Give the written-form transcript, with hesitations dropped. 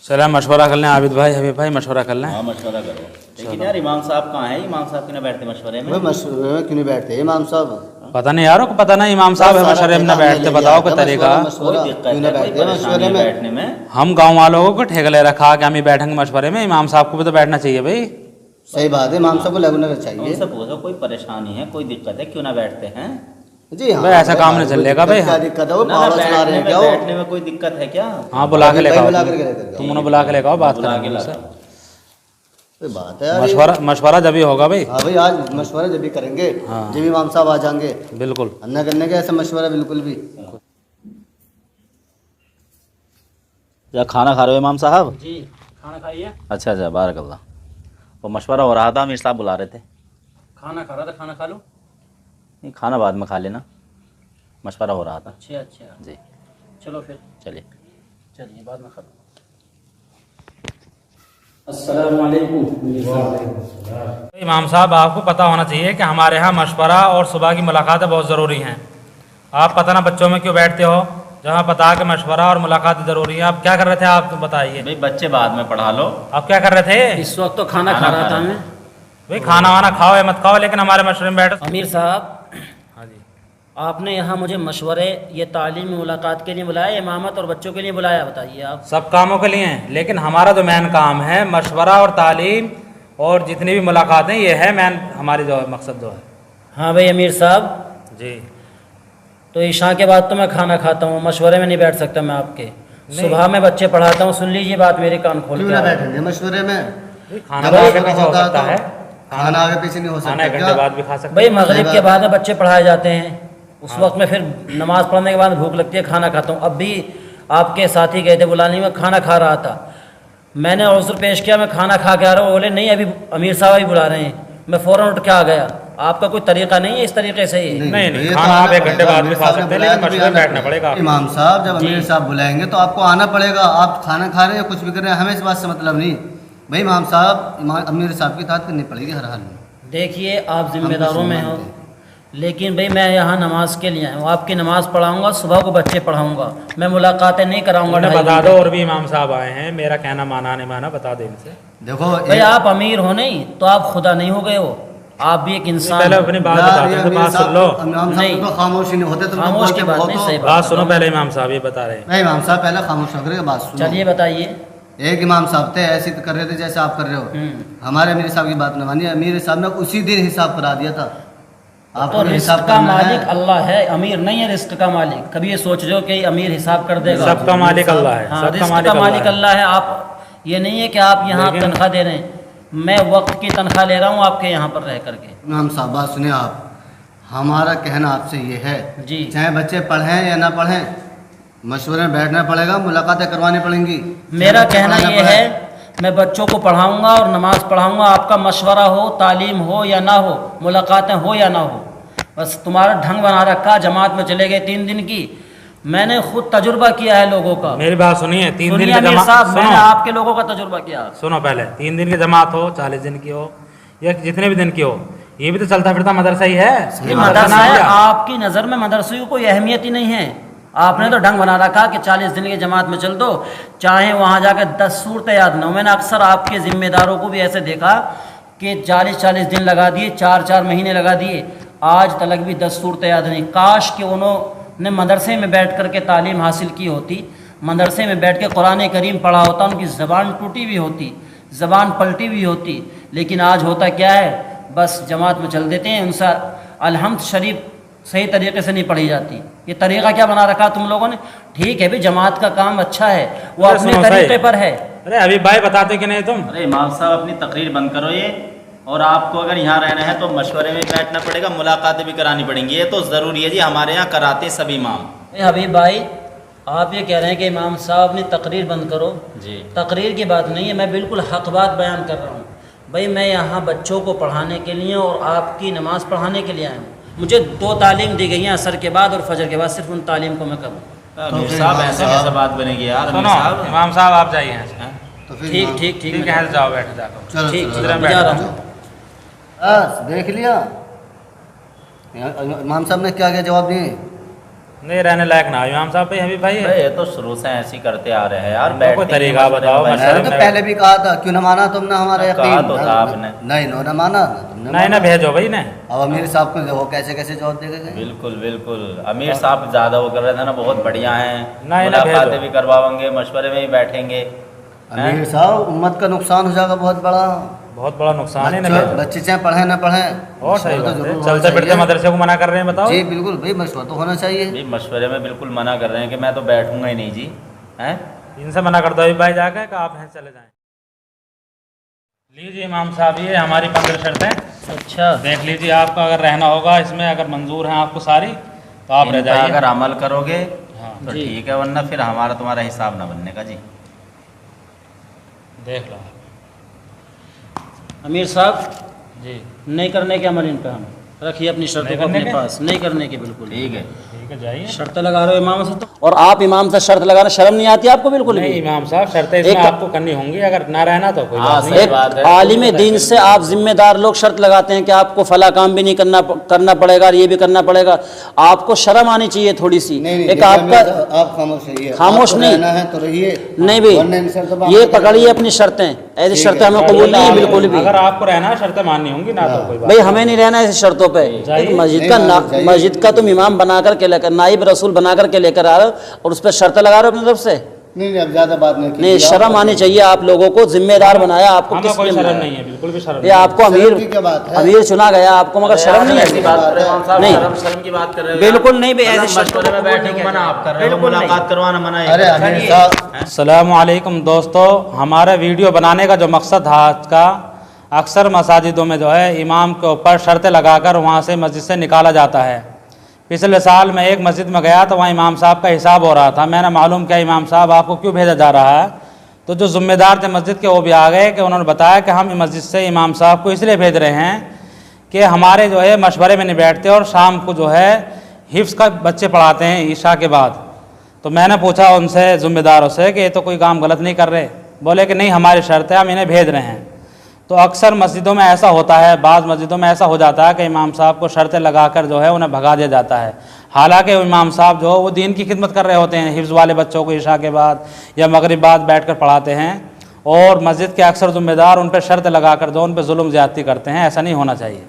चला मशवरा कर लें आबिद भाई, हबीब भाई, मशवरा कर लें। हाँ मशवरा करो। लेकिन यार इमाम साहब कहाँ है? इमाम साहब क्यों ना बैठते मशवरे में? मशवरे में क्यों नहीं बैठते इमाम साहब? पता नहीं यार, को पता नहीं इमाम साहब है मशवरे में ना बैठते, बताओ कोई तरीका। कोई दिक्कत है, कोई परेशानी बैठने में? हम गाँव वालों को ठेका ले रखा कि हम ही बैठेंगे मशवरे में, इमाम साहब को भी तो बैठना चाहिए भाई। सही बात है, इमाम साहब को लगना चाहिए। उनसे पूछो कोई परेशानी है, कोई दिक्कत है, क्यों ना बैठते हैं? जी हाँ भाई ऐसा काम नहीं चलेगा भाई। क्या दिक्कत है? वो ना पावड़ा चला रहे हैं क्या? बैठने में कोई दिक्कत है क्या? हाँ बुला के लेकर बुला आओ, के तुम उन्हें बुला के लेकर आओ, बात बुला के करेंगे ला। उनसे। कोई बात है यार, मशवरा जब ही होगा भाई। हाँ भाई आज मशवरा जब भी करेंगे हाँ। जब इमाम साहब आ जाएंगे, बिल्कुल अन्ना करने के ऐसा मशवरा बिल्कुल भी। क्या खाना खा रहे हो इमाम साहब? जी खाना खाइए। अच्छा अच्छा, बारकल्लाह। वो मशवरा हो रहा था, अमीर साहब बुला रहे थे। खाना खा रहा था, खाना खा लो। नहीं खाना बाद में खा लेना, मशवरा हो रहा था। अच्छा अच्छा जी चलो फिर चलिए। चलिए बाद में खा लो। इमाम साहब आपको पता होना चाहिए कि हमारे यहाँ मशवरा और सुबह की मुलाकातें बहुत ज़रूरी हैं। आप पता ना बच्चों में क्यों बैठते हो, जहाँ पता कि मशवरा और मुलाकात ज़रूरी है। आप क्या कर रहे थे, आप तो बताइए। भाई बच्चे बाद में पढ़ा लो। आप क्या कर रहे थे? इस वक्त तो खाना खा रहा था मैं। भाई खाना वाना खाओ या मत खाओ, लेकिन हमारे मशवरे में बैठो। अमीर साहब, हाँ जी। आपने यहाँ मुझे मशवरे ये तालीमी मुलाकात के लिए बुलाया, इमामत और बच्चों के लिए बुलाया, बताइए आप। सब कामों के लिए हैं, लेकिन हमारा जो मेन काम है मशवरा और तालीम और जितनी भी मुलाकातें, ये है मेन हमारी जो मकसद जो है। हाँ भाई अमीर साहब, जी तो ईशा के बाद तो मैं खाना खाता हूँ, मशवरे में नहीं बैठ सकता मैं आपके। सुबह में बच्चे पढ़ाता हूँ, सुन लीजिए बात मेरे कान खोल क्यों के ना आप। बैठेंगे मशवरे में? खाना जब तो आगे मशवरा पीछे हो होता सकता है, खाना आगे पीछे नहीं हो खाना सकता एक घंटे क्या? बाद भी खा सकते भाई हैं। मगरिब के बाद बच्चे पढ़ाए जाते हैं, उस वक्त में फिर नमाज पढ़ने के बाद भूख लगती है, खाना खाता हूँ। अब भी आपके साथी गए थे बुलाने में, खाना खा रहा था, मैंने उज़्र पेश किया, मैं खाना खा के आ रहा हूँ। बोले नहीं अभी अमीर साहब ही बुला रहे हैं, मैं फ़ौरन उठ के आ गया। आपका कोई तरीका नहीं है इस तरीके से ही? नहीं, ये तो खाना आप आना एक घंटे पड़ेगा। बाद भी अमीर खा साहब ने सकते हैं, बुलाया लेकिन तो भी मशवरे में आना बैठना पड़ेगा आपको। इमाम साहब जब जी। अमीर साहब बुलाएंगे तो आपको आना पड़ेगा। आप खाना खा रहे हैं कुछ भी कर रहे हैं, हमें इस बात से मतलब नहीं। भाई इमाम साहब अमीर साहब की इताअत करनी पड़ेगी हर हाल में। देखिए आप जिम्मेदारों में हो, लेकिन भाई मैं यहाँ नमाज के लिए आया हूँ, आपकी नमाज पढ़ाऊँगा, सुबह को बच्चे पढ़ाऊँगा, मैं मुलाकातें नहीं कराऊँगा। उन्हें बता दो, और भी इमाम साहब आए हैं, मेरा कहना माना नहीं माना बता दे इनसे। देखो भाई आप अमीर हो नहीं तो आप खुदा नहीं हो गए हो, आप भी एक इंसान पहले हो। अपनी बात बताते हैं, तो बात सुन लो। इमाम साहब नहीं। तो खामोशी नहीं होते, तुम लोग खामोश की बोलते बात बहुत नहीं, हो। सही बात सुनो पहले, इमाम साहब ये बता रहे हैं। नहीं इमाम साहब पहले खामोश होकर के बात सुनो। चलिए बताइए। एक इमाम साहब थे ऐसे कर रहे थे जैसे आप कर रहे हो। हमारे अमीर साहब की बात न मानिए, अमीर साहब ने उसी दिन हिसाब करा दिया था। तो आपको रिस्क हिसाब का करना मालिक है। अल्लाह है, अमीर नहीं है रिस्क का मालिक। कभी ये सोच रहे हो कि अमीर हिसाब कर देगा? सबका मालिक अल्लाह है, हाँ, सबका रिस्क मालिक का मालिक है। अल्लाह है। आप ये नहीं है कि आप यहाँ लेकिन- तनख्वाह दे रहे हैं, मैं वक्त की तनख्वाह ले रहा हूँ आपके यहाँ पर रह करके। इमाम साहब बात सुनिए आप, हमारा कहना आपसे ये है जी। चाहे बच्चे पढ़ें या ना पढ़ें, मशवरे में बैठना पड़ेगा, मुलाकातें करवानी पड़ेंगी। मेरा चाहे कहना बच्चे ये पढ़ना है, मैं बच्चों को पढ़ाऊँगा और नमाज पढ़ाऊँगा, आपका मशवरा हो, तालीम हो या ना हो, मुलाकातें हो या ना हो, बस तुम्हारा ढंग बना रखा। जमात में चले गए 3 दिन की, मैंने खुद तजुर्बा किया है लोगों का। मेरी बात सुनिए, 3 दिन सुनिए की अमीर जमात साहब, मैंने सुनो, आपके लोगों का तजुर्बा किया। सुनो पहले, 3 दिन की जमात हो, 40 दिन की हो या जितने भी दिन की हो, ये भी तो चलता फिरता मदरसा ही है। ये मदरसा मदरसा नहीं है, है। आपकी नज़र में मदरसे की कोई अहमियत ही नहीं है। आपने तो ढंग बना रखा कि 40 दिन की जमात में चल दो, चाहे वहाँ जाकर 10 सूरतें याद ना हो। मैंने अक्सर आपके ज़िम्मेदारों को भी ऐसे देखा कि 40-40 दिन लगा दिए, 4-4 महीने लगा दिए, आज तक भी 10 सूरतें याद नहीं। काश कि उन्होंने मदरसे में बैठ कर के तालीम हासिल की होती, मदरसे में बैठ के कुरान करीम पढ़ा होता, उनकी ज़बान टूटी भी होती, ज़बान पलटी भी होती। लेकिन आज होता क्या है, बस जमात में चल देते हैं, उनसे अलहम्द शरीफ सही तरीके से नहीं पढ़ी जाती। ये तरीक़ा क्या बना रखा तुम लोगों ने? ठीक है भी, जमात का काम अच्छा है, वो अरे अपने सुनो तरीके सही। पर है। अरे अभी भाई बताते कि नहीं तुम? अरे इमाम साहब अपनी तकरीर बंद करो ये, और आपको अगर यहाँ रहना है तो मशवरे में बैठना पड़ेगा, मुलाकातें भी करानी पड़ेंगी, ये तो ज़रूरी है जी। हमारे यहाँ कराते सभी इमाम। हबीब भाई, आप ये कह रहे हैं कि इमाम साहब अपनी तकरीर बंद करो। जी तकरीर की बात नहीं है, मैं बिल्कुल हक़ बात बयान कर रहा हूँ। भाई मैं यहाँ बच्चों को पढ़ाने के लिए और आपकी नमाज़ पढ़ाने के लिए आया हूँ। मुझे 2 तालीम दी गई हैं, असर के बाद और फजर के बाद, सिर्फ उन तालीम को मैं करूँ। अमीर साहब ऐसे कैसे बात बनेगी यार? अमीर सुनो साहब इमाम साहब आप जाइए यहाँ से। तो फिर ठीक इमाम- ठीक ठीक ठीक है, जाओ बैठ जाकर। चलो ठीक चलो, ठीक, चलो, मैं जा रहा हूँ। बस देख लिया इमाम साहब ने क्या क्या जवाब दिए। नहीं रहने लायक ना इमाम साहब भाई हबीब भाई ये तो शुरू से ऐसे ही करते आ रहे हैं यार। इनको कोई बैठने की तरीका मशवरे बताओ, में मशवरे मैंने तो में पहले भी कहा था, क्यों ना माना तुमने हमारा कहा यकीन? तो था आपने। नहीं ना माना ना तुमने नहीं ना माना। भेजो भाई ने। अब अमीर साहब को देखो कैसे कैसे जवाब दे गए। बिल्कुल बिल्कुल अमीर साहब ज़्यादा वो कर रहे थे ना, बहुत बढ़िया हैं, नहीं ना मुलाकातें भेजो। भी करवाएंगे, मशवरे में भी बैठेंगे। अमीर साहब उम्मत का नुकसान हो जाएगा बहुत बड़ा। बहुत बड़ा नुकसान है ना भेजो। बच्चे चाहे पढ़े ना पढ़े, और सही मशवरा बात तो है, जरूर चलते होना फिरते चाहिए। मदरसे को मना कर रहे हैं बताओ। जी बिल्कुल भाई, मशवरा तो होना चाहिए। भी मशवरे में बिल्कुल मना कर रहे हैं कि मैं तो बैठूंगा ही नहीं जी, हैं। इनसे मना कर दो अभी भाई जाके कि आप यहाँ चले जाएं। लीजिए इमाम साहब ये हमारी 15 शर्तें। अच्छा देख लीजिए आपका अगर रहना होगा इसमें, अगर मंजूर है आपको सारी तो आप रह इनका जाइए। अगर अमल करोगे हाँ तो जी। ठीक है, वरना फिर हमारा तुम्हारा हिसाब ना बनने का जी। देख लो अमीर साहब, जी। नहीं करने के अमल इन पे हम रखिए अपनी शर्तों नहीं को करने अपने के? पास, नहीं करने के बिल्कुल। ठीक है, ठीक है जाइए। शर्त लगा रहे हो इमाम से तो, और आप इमाम से शर्त लगाना शर्म नहीं आती आपको बिल्कुल नहीं भी? इमाम साहब शर्तें इसमें एक- आपको करनी होंगी, अगर ना रहना तो कोई हाँ, बात सही नहीं। एक बात है। आलिम दीन से आप जिम्मेदार लोग शर्त लगाते हैं कि आपको फला काम भी नहीं करना पड़ेगा और ये भी करना पड़ेगा। आपको शर्म आनी चाहिए थोड़ी सी। नहीं नहीं एक देखिए, आपका अमीर आप खामोश रहिए। खामोश आपको नहीं। रहना है तो रहिए। नहीं वरना इन शर्तों पर भाई, ये अमल पकड़िए करेंगे। अपनी शर्तें, ऐसी ठीक शर्तें है। हमें कबूल नहीं है बिल्कुल भी। अगर आपको रहना है शर्तें माननी होंगी ना तो कोई बात भाई हमें नहीं रहना ऐसी शर्तों पे। जाइए। एक मस्जिद नहीं का मानना चाहिए। मस्जिद का तुम इमाम बना करके लेकर, नाइब रसूल बना करके लेकर आ रहे हो और उस पर शर्त लगा रहे हो अपनी तरफ से। नहीं नहीं अब ज्यादा बात नहीं नहीं, कीजिए। शर्म आप- आनी चाहिए आप लोगों को। जिम्मेदार बनाया आपको, हमें किस कोई लिए शर्म बनाया? नहीं है, बिल्कुल भी शर्म ये नहीं है। आपको अमीर शर्म की क्या बात है? अमीर चुना गया आपको, मगर शर्म नहीं ऐसी है? बात कर रहे हो इमाम साहब, नहीं। शर्म की बात कर रहे हो बिल्कुल यार। नहीं भाई, ऐसे मतलब शर्तों मशवरे में को बैठने नहीं को मना आप कर रहे हो, बिल्कुल नहीं। मुलाकात करवाना मना है। अरे अमीर साहब, अस्सलामुअलैकुम दोस्तों, हमारा वीडियो बनाने का जो मकसद था आज का, अक्सर मसाजिदों में जो है इमाम के ऊपर शर्तें लगाकर वहाँ से मस्जिद से निकाला जाता है। पिछले साल मैं एक मस्जिद में गया तो वहाँ इमाम साहब का हिसाब हो रहा था। मैंने मालूम किया इमाम साहब आपको क्यों भेजा जा रहा है, तो जो ज़िम्मेदार थे मस्जिद के वो भी आ गए कि उन्होंने बताया कि हम मस्जिद से इमाम साहब को इसलिए भेज रहे हैं कि हमारे जो है मशवरे में नहीं बैठते और शाम को जो है हिफ्ज़ का बच्चे पढ़ाते हैं ईशा के बाद। तो मैंने पूछा उनसे ज़िम्मेदारों से कि ये तो कोई काम गलत नहीं कर रहे। बोले कि नहीं हमारी शर्त है, हम इन्हें भेज रहे हैं। तो अक्सर मस्जिदों में ऐसा होता है, बाज़ मस्जिदों में ऐसा हो जाता है कि इमाम साहब को शर्तें लगाकर जो है उन्हें भगा दिया जाता है। हालांकि इमाम साहब जो वो दीन की खिदमत कर रहे होते हैं, हिफ्ज़ वाले बच्चों को ईशा के बाद या मगरिब बाद बैठकर पढ़ाते हैं, और मस्जिद के अक्सर ज़िम्मेदार उन पर शर्त लगाकर जो उन पर जुल्म ज़्यादती करते हैं। ऐसा नहीं होना चाहिए।